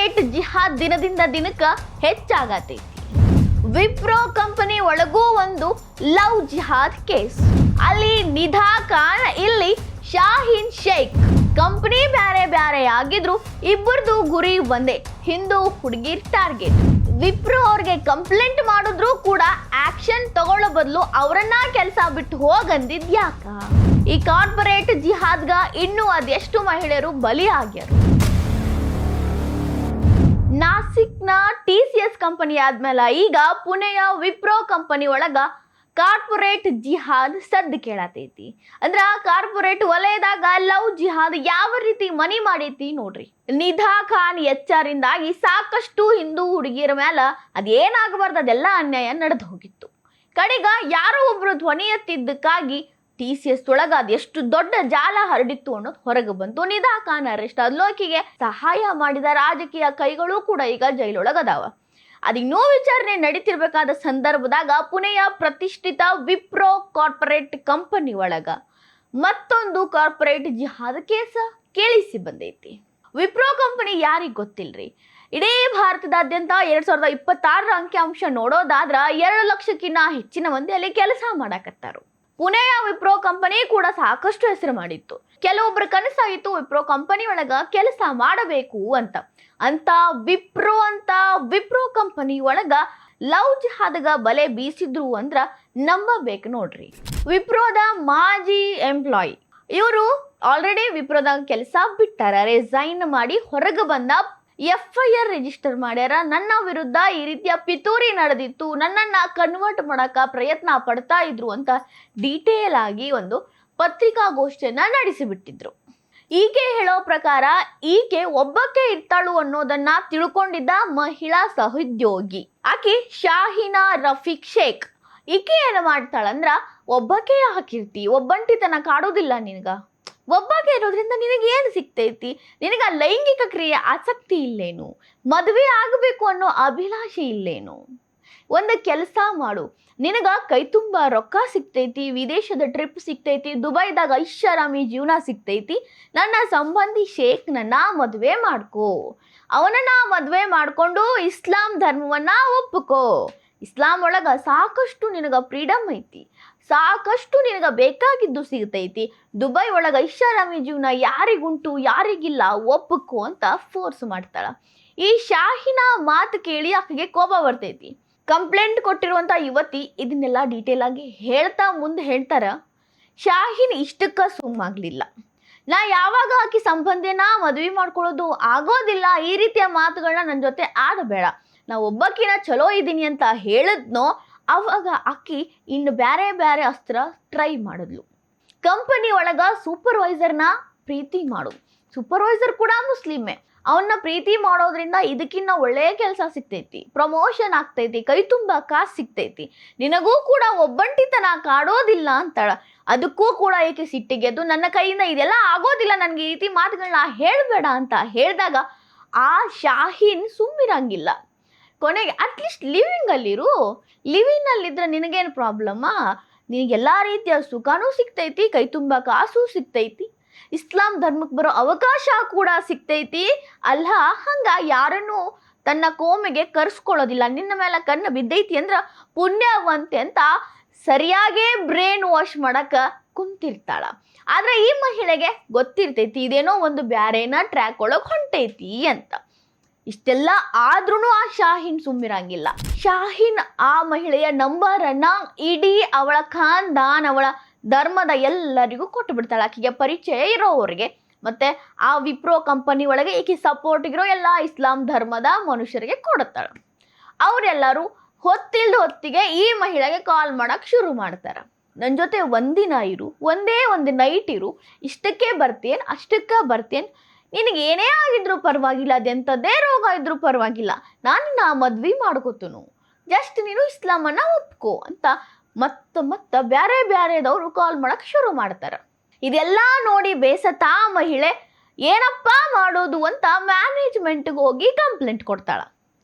Corporate ಜಿಹಾದ್ ದಿನದಿಂದ ದಿನಕ್ಕ ಹೆಚ್ಚಾಗತೈತಿ. Wipro company ಒಳಗೂ ಒಂದು ಲವ್ ಜಿಹಾದ್ ಕೇಸ್. ಅಲ್ಲಿ ನಿಧಾ ಖಾನ್, ಇಲ್ಲಿ ಶಾಹೀನ್ ಶೇಖ್. ಕಂಪನಿ ಬ್ಯಾರೆ ಬ್ಯಾರೆ ಆಗಿದ್ರು ಇಬ್ಬರದು ಗುರಿ ಒಂದೇ, ಹಿಂದೂ ಹುಡುಗಿರ್ ಟಾರ್ಗೆಟ್. ವಿಪ್ರೋ ಅವ್ರಿಗೆ ಕಂಪ್ಲೇಂಟ್ ಮಾಡಿದ್ರು ಕೂಡ ಆಕ್ಷನ್ ತಗೊಳ್ಳೋ ಬದಲು ಅವರನ್ನ ಕೆಲಸ ಬಿಟ್ಟು ಹೋಗಂದಿದ್ ಯಾಕ? ಈ ಕಾರ್ಪೊರೇಟ್ ಜಿಹಾದ್ಗ ಇನ್ನೂ ಅದೆಷ್ಟು ಮಹಿಳೆಯರು ಬಲಿ ಆಗ್ಯಾರು. ನಾಸಿಕ್ನ TCS ಕಂಪನಿ ಆದ್ಮೇಲೆ ಈಗ ಪುಣೆಯ ವಿಪ್ರೋ ಕಂಪನಿ ಒಳಗ ಕಾರ್ಪೊರೇಟ್ ಜಿಹಾದ್ ಸದ್ದು ಕೇಳತೈತಿ. ಅಂದ್ರ ಕಾರ್ಪೊರೇಟ್ ವಲಯದಾಗ ಲವ್ ಜಿಹಾದ್ ಯಾವ ರೀತಿ ಮನಿ ಮಾಡೈತಿ ನೋಡ್ರಿ. ನಿಧಾ ಖಾನ್ ಎಚ್ಚರಿಂದಾಗಿ ಸಾಕಷ್ಟು ಹಿಂದೂ ಹುಡುಗಿಯರ ಮೇಲೆ ಅದೇನಾಗಬಾರ್ದು ಅದೆಲ್ಲ ಅನ್ಯಾಯ ನಡೆದು ಹೋಗಿತ್ತು. ಕಡೆಗ ಯಾರೋ ಒಬ್ರು ಧ್ವನಿ ಎತ್ತಿದ್ದಕ್ಕಾಗಿ TCS ಒಳಗ ಅದೆಷ್ಟು ದೊಡ್ಡ ಜಾಲ ಹರಡಿತ್ತು ಅನ್ನೋದು ಹೊರಗೆ ಬಂತು. ನಿಧಾ ಖಾನ್ ಅರೆಸ್ಟ್ ಆದ್ಲು. ಆಕೆಗೆ ಸಹಾಯ ಮಾಡಿದ ರಾಜಕೀಯ ಕೈಗಳು ಕೂಡ ಈಗ ಜೈಲೊಳಗದಾವ. ಅದಿನ್ನೂ ವಿಚಾರಣೆ ನಡೀತಿರ್ಬೇಕಾದ ಸಂದರ್ಭದಾಗ ಪುಣೆಯ ಪ್ರತಿಷ್ಠಿತ ವಿಪ್ರೋ ಕಾರ್ಪೊರೇಟ್ ಕಂಪನಿ ಒಳಗ ಮತ್ತೊಂದು ಕಾರ್ಪೊರೇಟ್ ಜಿಹಾದ್ ಕೇಸ ಕೇಳಿಸಿ ಬಂದೈತಿ. ವಿಪ್ರೋ ಕಂಪನಿ ಯಾರಿಗ್ ಗೊತ್ತಿಲ್ರಿ? ಇಡೀ ಭಾರತದಾದ್ಯಂತ 2026 ಅಂಕಿಅಂಶ ನೋಡೋದಾದ್ರ 2 ಲಕ್ಷಕ್ಕಿಂತ ಹೆಚ್ಚಿನ ಮಂದಿ ಅಲ್ಲಿ ಕೆಲಸ ಮಾಡಕತ್ತಾರು. ಪುಣೆಯ ವಿಪ್ರೋ ಕಂಪನಿ ಕೂಡ ಸಾಕಷ್ಟು ಹೆಸರು ಮಾಡಿತ್ತು. ಕೆಲವೊಬ್ಬರ ಕನಸಾಗಿತ್ತು ವಿಪ್ರೋ ಕಂಪನಿ ಒಳಗ ಕೆಲಸ ಮಾಡಬೇಕು ಅಂತ ವಿಪ್ರೋ ಕಂಪನಿ ಒಳಗ ಲವ್ ಜಿಹಾದ್ಗ ಬಲೆ ಬೀಸಿದ್ರು ಅಂದ್ರ ನಂಬಬೇಕು ನೋಡ್ರಿ. ವಿಪ್ರೋದ ಮಾಜಿ ಎಂಪ್ಲಾಯಿ ಇವರು ಆಲ್ರೆಡಿ ವಿಪ್ರೋದಾಗ ಕೆಲಸ ಬಿಟ್ಟಾರ. ರಿಸೈನ್ ಮಾಡಿ ಹೊರಗೆ ಬಂದ FIR ರಿಜಿಸ್ಟರ್ ಮಾಡ್ಯಾರ. ನನ್ನ ವಿರುದ್ಧ ಈ ರೀತಿಯ ಪಿತೂರಿ ನಡೆದಿತ್ತು, ನನ್ನನ್ನ ಕನ್ವರ್ಟ್ ಮಾಡಕ ಪ್ರಯತ್ನ ಪಡ್ತಾ ಇದ್ರು ಅಂತ ಡೀಟೇಲ್ ಆಗಿ ಒಂದು ಪತ್ರಿಕಾಗೋಷ್ಠಿಯನ್ನ ನಡೆಸಿಬಿಟ್ಟಿದ್ರು. ಈಕೆ ಹೇಳೋ ಪ್ರಕಾರ ಈಕೆ ಒಬ್ಬಕ್ಕೆ ಇರ್ತಾಳು ಅನ್ನೋದನ್ನ ತಿಳ್ಕೊಂಡಿದ್ದ ಮಹಿಳಾ ಸಹೋದ್ಯೋಗಿ ಆಕೆ ಶಾಹಿನಾ ರಫೀಕ್ ಶೇಖ್. ಈಕೆ ಏನು ಮಾಡ್ತಾಳಂದ್ರ, ಒಬ್ಬಕ್ಕೆ ಹಾಕಿರ್ತಿ, ಒಬ್ಬಂಟಿತನ ಕಾಡೋದಿಲ್ಲ ನಿನಗ, ಒಬ್ಬಕ್ಕೆ ಇರೋದ್ರಿಂದ ನಿನಗೆ ಏನು ಸಿಗ್ತೈತಿ, ನಿನಗ ಲೈಂಗಿಕ ಕ್ರಿಯೆ ಆಸಕ್ತಿ ಇಲ್ಲೇನು, ಮದುವೆ ಆಗಬೇಕು ಅನ್ನೋ ಅಭಿಲಾಷೆ ಇಲ್ಲೇನು, ಒಂದು ಕೆಲಸ ಮಾಡು, ನಿನಗ ಕೈ ತುಂಬ ರೊಕ್ಕ ಸಿಗ್ತೈತಿ, ವಿದೇಶದ ಟ್ರಿಪ್ ಸಿಗ್ತೈತಿ, ದುಬೈದಾಗ ಐಷಾರಾಮಿ ಜೀವನ ಸಿಗ್ತೈತಿ, ನನ್ನ ಸಂಬಂಧಿ ಶೇಖ್ನನ್ನ ಮದುವೆ ಮಾಡ್ಕೋ, ಅವನನ್ನ ಮದುವೆ ಮಾಡಿಕೊಂಡು ಇಸ್ಲಾಂ ಧರ್ಮವನ್ನ ಒಪ್ಪುಕೋ, ಇಸ್ಲಾಂ ಒಳಗ ಸಾಕಷ್ಟು ನಿನಗ ಫ್ರೀಡಮ್ ಐತಿ, ಸಾಕಷ್ಟು ನಿನಗ ಬೇಕಾಗಿದ್ದು ಸಿಗ್ತೈತಿ, ದುಬೈ ಒಳಗ ಐಷಾರಾಮಿ ಜೀವನ ಯಾರಿಗುಂಟು ಯಾರಿಗಿಲ್ಲ ಒಪ್ಪುಕೋ ಅಂತ ಫೋರ್ಸ್ ಮಾಡ್ತಾಳ. ಈ ಶಾಹಿನ ಮಾತು ಕೇಳಿ ಆಕೆಗೆ ಕೋಪ ಬರ್ತೈತಿ. ಕಂಪ್ಲೇಂಟ್ ಕೊಟ್ಟಿರುವಂಥ ಯುವತಿ ಇದನ್ನೆಲ್ಲ ಡೀಟೇಲ್ ಆಗಿ ಮುಂದೆ ಹೇಳ್ತಾರ, ಶಾಹಿನ್ ಇಷ್ಟಕ್ಕ ಸುಮ್ಮಾಗ್ಲಿಲ್ಲ, ನಾ ಯಾವಾಗ ಆಕಿ ಸಂಬಂಧಿನ ಮದುವೆ ಮಾಡ್ಕೊಳ್ಳೋದು ಆಗೋದಿಲ್ಲ, ಈ ರೀತಿಯ ಮಾತುಗಳನ್ನ ನನ್ನ ಜೊತೆ ಆಡಬೇಡ, ನಾ ಒಬ್ಬಕ್ಕಿನ ಚಲೋ ಇದ್ದೀನಿ ಅಂತ ಹೇಳಿದ್ನೋ ಅವಾಗ ಆಕಿ ಇನ್ನು ಬೇರೆ ಬೇರೆ ಅಸ್ತ್ರ ಟ್ರೈ ಮಾಡಿದ್ಲು. ಕಂಪನಿ ಒಳಗ ಸೂಪರ್ವೈಸರ್ನ ಪ್ರೀತಿ ಮಾಡು, ಸೂಪರ್ವೈಸರ್ ಕೂಡ ಮುಸ್ಲಿಮೇ, ಅವನ್ನ ಪ್ರೀತಿ ಮಾಡೋದ್ರಿಂದ ಇದಕ್ಕಿನ್ನ ಒಳ್ಳೆಯ ಕೆಲಸ ಸಿಗ್ತೈತಿ, ಪ್ರಮೋಷನ್ ಆಗ್ತೈತಿ, ಕೈ ತುಂಬ ಕಾಸು ಸಿಗ್ತೈತಿ, ನಿನಗೂ ಕೂಡ ಒಬ್ಬಂಟಿತನ ಕಾಡೋದಿಲ್ಲ ಅಂತಾಳ. ಅದಕ್ಕೂ ಕೂಡ ಏಕೆ ಸಿಟ್ಟಿಗೆದ್ದು ನನ್ನ ಕೈಯಿಂದ ಇದೆಲ್ಲ ಆಗೋದಿಲ್ಲ, ನನಗೆ ಈ ರೀತಿ ಮಾತುಗಳನ್ನ ಹೇಳಬೇಡ ಅಂತ ಹೇಳಿದಾಗ ಆ ಶಾಹೀನ್ ಸುಮ್ಮಿರಂಗಿಲ್ಲ. ಕೊನೆಗೆ ಅಟ್ಲೀಸ್ಟ್ ಲಿವಿಂಗಲ್ಲಿದ್ರೆ ನಿನಗೇನು ಪ್ರಾಬ್ಲಮ್ಮಾ, ನಿನಗೆಲ್ಲ ರೀತಿಯ ಸುಖನೂ ಸಿಗ್ತೈತಿ, ಕೈ ತುಂಬ ಕಾಸು ಸಿಗ್ತೈತಿ, ಇಸ್ಲಾಂ ಧರ್ಮಕ್ಕೆ ಬರೋ ಅವಕಾಶ ಕೂಡ ಸಿಗ್ತೈತಿ, ಅಲ್ಲ ಹಂಗ ಯಾರನ್ನು ತನ್ನ ಕೋಮೆಗೆ ಕರ್ಸ್ಕೊಳ್ಳೋದಿಲ್ಲ, ನಿನ್ನ ಮೇಲೆ ಕಣ್ಣು ಬಿದ್ದೈತಿ ಅಂದ್ರ ಪುಣ್ಯವಂತೆ ಅಂತ ಸರಿಯಾಗೇ ಬ್ರೇನ್ ವಾಶ್ ಮಾಡಕ ಕುಂತಿರ್ತಾಳ. ಆದ್ರೆ ಈ ಮಹಿಳೆಗೆ ಗೊತ್ತಿರ್ತೈತಿ ಇದೇನೋ ಒಂದು ಬ್ಯಾರೇನ ಟ್ರ್ಯಾಕ್ ಒಳಗೆ ಹೊಂಟೈತಿ ಅಂತ. ಇಷ್ಟೆಲ್ಲ ಆದ್ರೂ ಆ ಶಾಹೀನ್ ಸುಮ್ಮಿರಂಗಿಲ್ಲ. ಶಾಹೀನ್ ಆ ಮಹಿಳೆಯ ನಂಬರನ್ನ ಇಡೀ ಅವಳ ಖಾನ್ದಾನ್, ಅವಳ ಧರ್ಮದ ಎಲ್ಲರಿಗೂ ಕೊಟ್ಟು ಬಿಡ್ತಾಳೆ, ಆಕೆಗೆ ಪರಿಚಯ ಇರೋವರಿಗೆ. ಮತ್ತೆ ಆ ವಿಪ್ರೋ ಕಂಪನಿ ಒಳಗೆ ಈಕೆ ಸಪೋರ್ಟ್ ಇರೋ ಎಲ್ಲ ಇಸ್ಲಾಂ ಧರ್ಮದ ಮನುಷ್ಯರಿಗೆ ಕೊಡುತ್ತಾಳೆ. ಅವರೆಲ್ಲರೂ ಹೊತ್ತಿಗೆ ಈ ಮಹಿಳೆಗೆ ಕಾಲ್ ಮಾಡಕ್ ಶುರು ಮಾಡ್ತಾರೆ. ನನ್ನ ಜೊತೆ ಒಂದಿನ ಇರು, ಒಂದೇ ಒಂದು ನೈಟ್ ಇರು, ಇಷ್ಟಕ್ಕೆ ಬರ್ತೇನ್, ಅಷ್ಟಕ್ಕೆ ಬರ್ತೇನ್, ನಿನಗೆ ಏನೇ ಆಗಿದ್ರು ಪರವಾಗಿಲ್ಲ, ಅದೆಂಥದ್ದೇ ರೋಗ ಇದ್ರೂ ಪರವಾಗಿಲ್ಲ, ನಾನು ಮದ್ವೆ ಮಾಡ್ಕೋತನು, ಜಸ್ಟ್ ನೀನು ಇಸ್ಲಾಮನ್ನ ಒಪ್ಕೋ ಅಂತ ಮತ್ತ ಬ್ಯಾರೆದವರು ಕಾಲ್ ಮಾಡಕ್ ಶುರು ಮಾಡ್ತಾರೆ. ಇದೆಲ್ಲ ನೋಡಿ ಬೇಸತ್ತ ಮಹಿಳೆ ಏನಪ್ಪ ಮಾಡೋದು ಅಂತ ಮ್ಯಾನೇಜ್ಮೆಂಟ್ಗೆ ಹೋಗಿ ಕಂಪ್ಲೇಂಟ್ ಕೊಡ್ತಾಳ.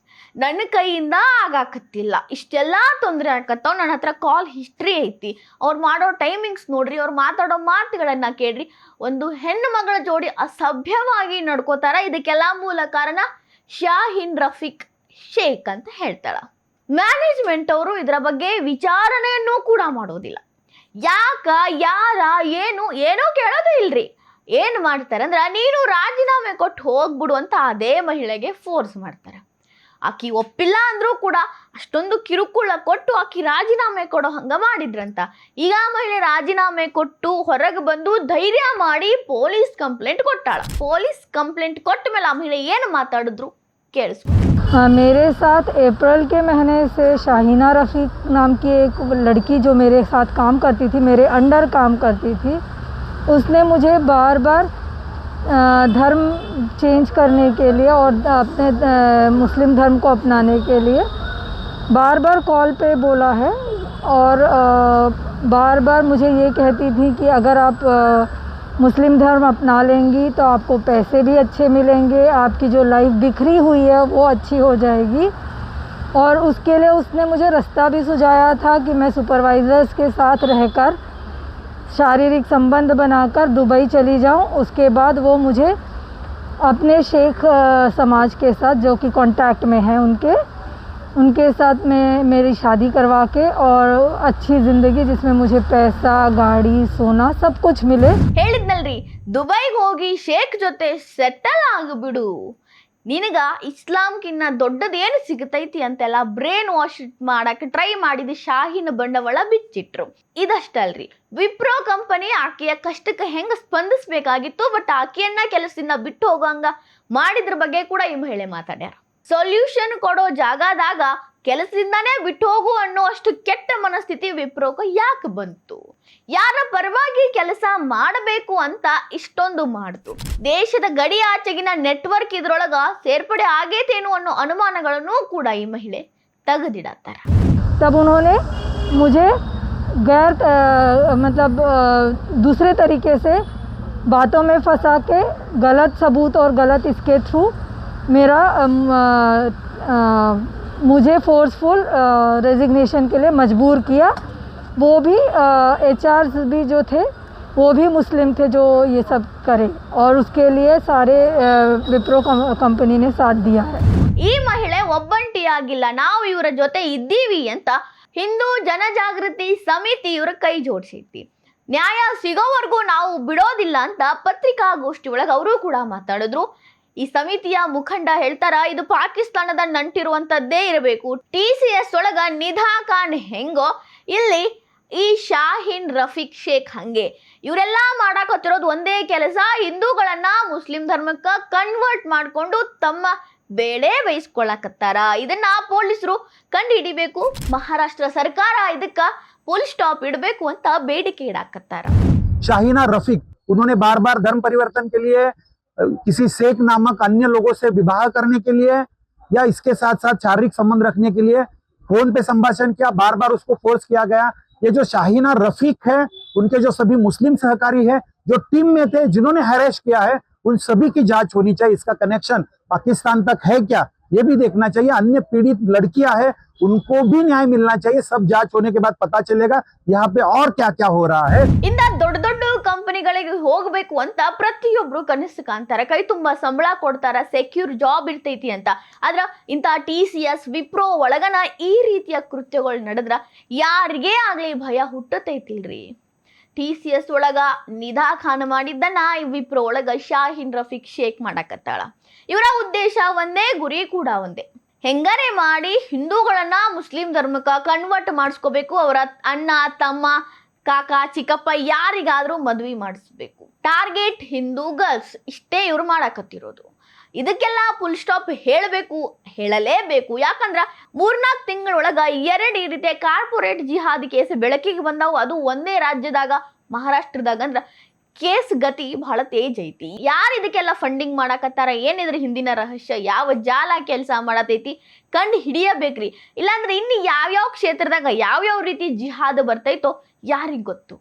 ನನ್ನ ಕೈಯಿಂದ ಆಗಾಕತ್ತಿಲ್ಲ, ಇಷ್ಟೆಲ್ಲ ತೊಂದರೆ ಆಕತ್ತಾವ, ನನ್ನ ಹತ್ರ ಕಾಲ್ ಹಿಸ್ಟ್ರಿ ಐತಿ, ಅವ್ರು ಮಾಡೋ ಟೈಮಿಂಗ್ಸ್ ನೋಡ್ರಿ, ಅವ್ರು ಮಾತಾಡೋ ಮಾತುಗಳನ್ನು ಕೇಳ್ರಿ, ಒಂದು ಹೆಣ್ಣು ಮಗಳ ಜೋಡಿ ಅಸಭ್ಯವಾಗಿ ನಡ್ಕೋತಾರ. ಇದಕ್ಕೆಲ್ಲ ಮೂಲ ಕಾರಣ ಶಾಹಿನ್ ರಫೀಕ್ ಶೇಖ್ ಅಂತ ಹೇಳ್ತಾಳ. ಮ್ಯಾನೇಜ್ಮೆಂಟ್ ಅವರು ಇದರ ಬಗ್ಗೆ ವಿಚಾರಣೆಯನ್ನು ಕೂಡ ಮಾಡೋದಿಲ್ಲ. ಯಾಕ ಯಾರ ಏನೋ ಕೇಳೋದು ಇಲ್ರಿ. ಏನು ಮಾಡ್ತಾರೆ ಅಂದ್ರೆ, ನೀನು ರಾಜೀನಾಮೆ ಕೊಟ್ಟು ಹೋಗ್ಬಿಡು ಅಂತ ಅದೇ ಮಹಿಳೆಗೆ ಫೋರ್ಸ್ ಮಾಡ್ತಾರೆ. ಆಕಿ ಒಪ್ಪಿಲ್ಲ ಅಂದ್ರೂ ಕೂಡ ಅಷ್ಟೊಂದು ಕಿರುಕುಳ ಕೊಟ್ಟು ಆಕಿ ರಾಜೀನಾಮೆ ಕೊಡೋ ಹಂಗ ಮಾಡಿದ್ರಂತ. ಈಗ ಮಹಿಳೆ ರಾಜೀನಾಮೆ ಕೊಟ್ಟು ಹೊರಗೆ ಬಂದು ಧೈರ್ಯ ಮಾಡಿ ಪೊಲೀಸ್ ಕಂಪ್ಲೇಂಟ್ ಕೊಟ್ಟಾಳ. ಪೊಲೀಸ್ ಕಂಪ್ಲೇಂಟ್ ಕೊಟ್ಟ ಮೇಲೆ ಆ ಮಹಿಳೆ ಏನು ಮಾತಾಡಿದ್ರು ಕೇಳಿಸ್ಕೊ. मेरे साथ अप्रैल के महीने से शाहीना रफ़ीक नाम की एक लड़की जो मेरे साथ काम करती थी, मेरे अंडर काम करती थी, उसने मुझे बार बार धर्म चेंज करने के लिए और अपने मुस्लिम धर्म को अपनाने के लिए बार बार कॉल पे बोला है और बार बार मुझे ये कहती थी कि अगर आप मुस्लिम धर्म अपना लेंगी तो आपको पैसे भी अच्छे मिलेंगे, आपकी जो लाइफ बिखरी हुई है वो अच्छी हो जाएगी। और उसके लिए उसने मुझे रास्ता भी सुझाया था कि मैं सुपरवाइज़र्स के साथ रहकर शारीरिक संबंध बनाकर दुबई चली जाऊं। उसके बाद वो मुझे अपने शेख समाज के साथ जो कि कांटेक्ट में हैं उनके साथ में मेरी शादी करवा के और अच्छी ज़िंदगी जिसमें मुझे पैसा, गाड़ी, सोना सब कुछ मिले। ಹೇಳಿದ್ನಲ್ರಿ, ದುಬೈಗೆ ಹೋಗಿ ಶೇಖ್ ಜೊತೆ ಸೆಟಲ್ ಆಗಿಬಿಡು, ನಿನಗ ಇಸ್ಲಾಂಕಿನ್ನ ದೊಡ್ಡದೇನು ಸಿಗತೈತಿ ಅಂತೆಲ್ಲ ಬ್ರೇನ್ ವಾಶ್ ಮಾಡಕ್ಕೆ ಟ್ರೈ ಮಾಡಿದ ಶಾಹಿನ್ ಬಂಡವಾಳ ಬಿಚ್ಚಿಟ್ರು. ಇದಷ್ಟಲ್ರಿ, ವಿಪ್ರೋ ಕಂಪನಿ ಆಕೆಯ ಕಷ್ಟಕ್ಕೆ ಹೆಂಗ ಸ್ಪಂದಿಸಬೇಕಾಗಿತ್ತು, ಬಟ್ ಆಕೆಯನ್ನ ಕೆಲಸದಿಂದ ಬಿಟ್ಟು ಹೋಗಂಗ ಮಾಡಿದ್ರ ಬಗ್ಗೆ ಕೂಡ ಈ ಮಹಿಳೆ ಮಾತಾಡ್ಯಾರ. ಸೊಲ್ಯೂಷನ್ ಕೊಡೋ ಜಾಗದಾಗ ಕೆಲಸದಿಂದಾನೇ ಬಿಟ್ಟು ಹೋಗು ಅನ್ನುವಷ್ಟು ಕೆಟ್ಟ ಮನಸ್ಥಿತಿ ವಿಪ್ರೋಗೆ ಯಾಕೆ ಬಂತು? ಯಾರ ಪರವಾಗಿ ಕೆಲಸ ಮಾಡಬೇಕು ಅಂತ ಇಷ್ಟೊಂದು ಮಾಡ್ತು? ದೇಶದ ಗಡಿ ಆಚೆಗಿನ ನೆಟ್ವರ್ಕ್ ಇದ್ರೊಳಗ ಸೇರ್ಪಡೆ ಆಗೇತೇನು ಅನ್ನೋ ಅನುಮಾನಗಳನ್ನು ಕೂಡ ಈ ಮಹಿಳೆ ತೆಗೆದಿಡತ್ತಾರ. तब उन्होंने मुझे गैर मतलब दूसरे तरीके से बातों में फंसा के गलत सबूत और गलत इसके थ्रू मेरा मुझे फोर्सफुल रेजिग्नेशन के लिए मजबूर किया। वो भी एचआर भी जो थे वो भी मुस्लिम थे जो ये सब करे, और उसके लिए सारे विप्रो कंपनी ने साथ दिया है. ಈ ಮಹಿಳೆ ಒಬ್ಬಂಟಿಯಾಗಿಲ್ಲ, ನಾವು ಇವರ ಜೊತೆ ಇದ್ದೀವಿ ಅಂತ ಹಿಂದೂ ಜನಜಾಗೃತಿ ಸಮಿತಿ ಇವರ ಕೈ ಜೋಡಿಸೈತಿ. ನ್ಯಾಯ ಸಿಗೋವರೆಗೂ ನಾವು ಬಿಡೋದಿಲ್ಲ ಅಂತ ಪತ್ರಿಕಾಗೋಷ್ಠಿ ಒಳಗೆ ಅವರು ಕೂಡ ಮಾತಾಡಿದ್ರು. ಈ ಸಮಿತಿಯ ಮುಖಂಡ ಹೇಳ್ತಾರ, ಇದು ಪಾಕಿಸ್ತಾನದ ನಂಟಿರುವಂತದ್ದೇ ಇರಬೇಕು. TCS ಒಳಗ ನಿಧಾ ಖಾನ್ ಹೆಂಗೋ ಇಲ್ಲಿ ಈ ಶಾಹಿನ್ ರಫೀಕ್ ಶೇಖ್ ಹಂಗೆ. ಇವರೆಲ್ಲ ಮಾಡಾಕತ್ತಿರೋದು ಒಂದೇ ಕೆಲಸ, ಹಿಂದೂಗಳನ್ನ ಮುಸ್ಲಿಂ ಧರ್ಮಕ್ಕೆ ಕನ್ವರ್ಟ್ ಮಾಡಿಕೊಂಡು ತಮ್ಮ ಬೇಳೆ ಬೇಯಿಸ್ಕೊಳ್ಳಕತ್ತಾರ. ಇದನ್ನ ಪೊಲೀಸರು ಕಂಡು ಹಿಡಿಬೇಕು, ಮಹಾರಾಷ್ಟ್ರ ಸರ್ಕಾರ ಇದಕ್ಕ ಪೊಲೀಸ್ ಸ್ಟಾಪ್ ಇಡಬೇಕು ಅಂತ ಬೇಡಿಕೆ ಇಡಾಕತ್ತಾರ. शाहीना रफीक, उन्होंने बार बार धर्म परिवर्तन के लिए किसी शेख नामक अन्य लोगों से विवाह करने के लिए या इसके साथ साथ शारीरिक संबंध रखने के लिए फोन पे संभाषण किया, बार बार उसको फोर्स किया गया। ये जो शाहीना रफीक है, उनके जो सभी मुस्लिम सहकारी है जो टीम में थे जिन्होंने हैरेस किया है, उन सभी की जांच होनी चाहिए। इसका कनेक्शन पाकिस्तान तक है क्या, ये भी देखना चाहिए। अन्य पीड़ित लड़कियां हैं, उनको भी न्याय मिलना चाहिए। सब जांच होने के बाद पता चलेगा यहाँ पे और क्या क्या हो रहा है. ಇಂದ ದೊಡ್ಡ ದೊಡ್ಡ ಕಂಪನಿಗಳಿಗೆ ಹೋಗಬೇಕು ಅಂತ ಪ್ರತಿಯೊಬ್ರು ಕನಸು ಕಾಣ್ತಾರೆ, ಕೈ ತುಂಬಾ ಸಂಬಳ ಕೊಡ್ತಾರ, ಸೆಕ್ಯೂರ್ ಜಾಬ್ ಇರ್ತೈತಿ ಅಂತ. ಆದ್ರ ಇಂಥ TCS ವಿಪ್ರೋ ಒಳಗನ ಈ ರೀತಿಯ ಕೃತ್ಯಗಳು ನಡೆದ್ರ ಯಾರಿಗೇ ಆಗ್ಲಿ ಭಯ ಹುಟ್ಟತೈತಿಲ್ರಿ. TCS ಒಳಗ ನಿಧಾ ಖಾನ್ ಮಾಡಿದ್ದನ್ನ ಈ ವಿಪ್ರೋ ಒಳಗ ಶಾಹಿನ್ ರಫೀಕ್ ಶೇಖ್ ಮಾಡಕತ್ತಾಳ. ಇವರ ಉದ್ದೇಶ ಒಂದೇ, ಗುರಿ ಕೂಡ ಒಂದೇ. ಹೆಂಗಾರೆ ಮಾಡಿ ಹಿಂದೂಗಳನ್ನ ಮುಸ್ಲಿಂ ಧರ್ಮಕ್ಕೆ ಕನ್ವರ್ಟ್ ಮಾಡಿಸ್ಕೋಬೇಕು, ಅವರ ಅಣ್ಣ ತಮ್ಮ ಕಾಕ ಚಿಕ್ಕಪ್ಪ ಯಾರಿಗಾದ್ರೂ ಮದ್ವೆ ಮಾಡಿಸ್ಬೇಕು. ಟಾರ್ಗೆಟ್ ಹಿಂದೂ ಗರ್ಲ್ಸ್, ಇಷ್ಟೇ ಇವ್ರು ಮಾಡಕತ್ತಿರೋದು. ಇದಕ್ಕೆಲ್ಲ ಫುಲ್ ಸ್ಟಾಪ್ ಹೇಳಬೇಕು, ಹೇಳಲೇಬೇಕು. ಯಾಕಂದ್ರ 3-4 ತಿಂಗಳೊಳಗ 2 ಈ ರೀತಿಯ ಕಾರ್ಪೊರೇಟ್ ಜಿಹಾದಿ ಕೇಸ್ ಬೆಳಕಿಗೆ ಬಂದಾವು. ಅದು ಒಂದೇ ರಾಜ್ಯದಾಗ, ಮಹಾರಾಷ್ಟ್ರದಾಗ. ಅಂದ್ರ ಕೇಸ್ ಗತಿ ಬಹಳ ತೇಜ್ ಐತಿ. ಯಾರು ಇದಕ್ಕೆಲ್ಲ ಫಂಡಿಂಗ್ ಮಾಡಕತ್ತಾರ, ಏನಿದ್ರ ಹಿಂದಿನ ರಹಸ್ಯ, ಯಾವ ಜಾಲ ಕೆಲಸ ಮಾಡತೈತಿ ಕಂಡು ಹಿಡಿಯಬೇಕ್ರಿ. ಇಲ್ಲಾಂದ್ರೆ ಇನ್ನು ಯಾವ್ಯಾವ ಕ್ಷೇತ್ರದಾಗ ಯಾವ್ಯಾವ ರೀತಿ ಜಿಹಾದ್ ಬರ್ತೈತೋ ಯಾರಿಗ್ ಗೊತ್ತು.